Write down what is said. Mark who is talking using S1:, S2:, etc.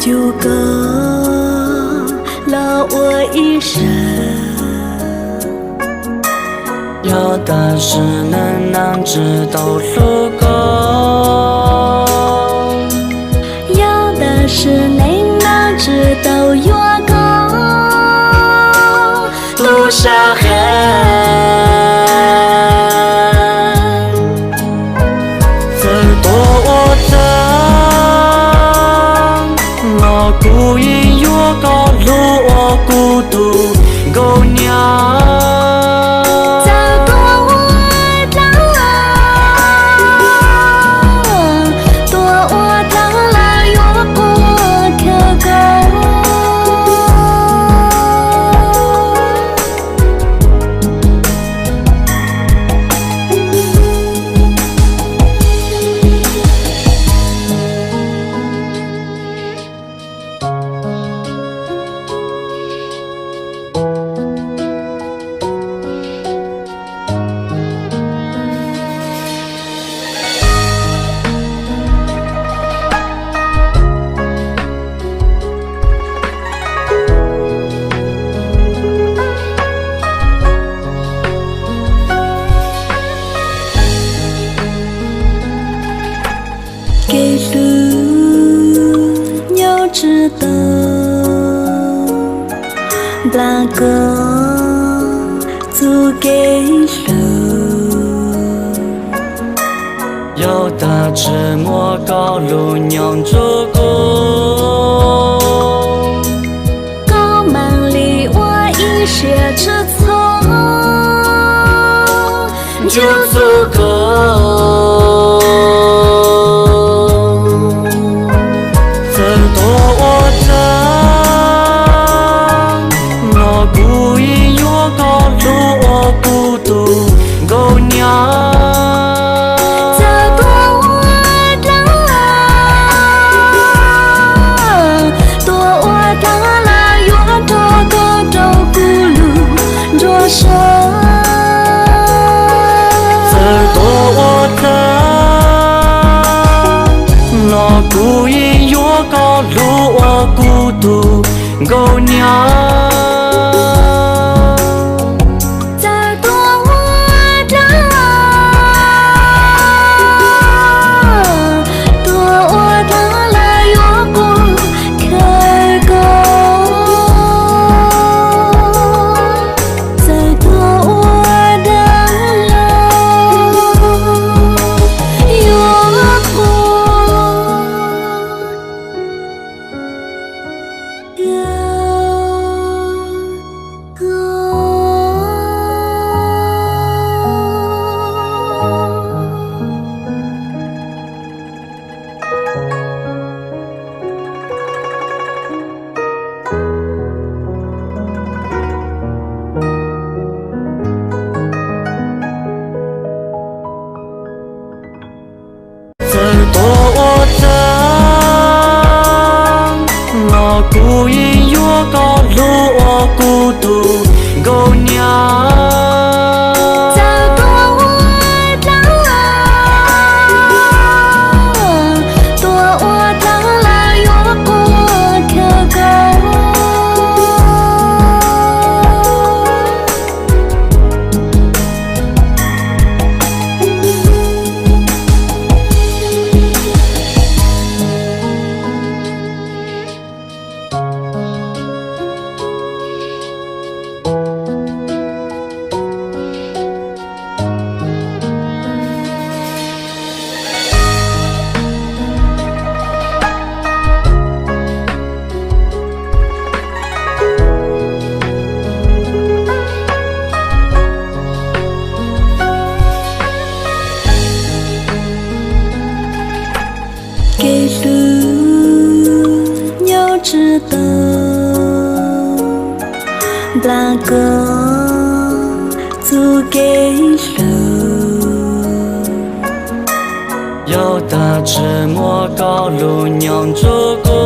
S1: 如果了我一生，
S2: 有的是能知道路过，
S1: 有的是你能知道月光，
S2: 路上黑。孤影月高路我孤独狗娘
S1: 给路要知道，那个足给路，
S2: 有的吃莫高路娘做过，
S1: 高门里我一学之从，
S2: 就足够。狗娘，
S1: 这多我多我了，越多个周咕噜着手，
S2: 这多我那孤影越高路我孤独狗娘。孤影越高路我孤独狗娘，
S1: 这多我了越过可够。给路要知道，那个足给路，
S2: 有的吃莫高路娘做过。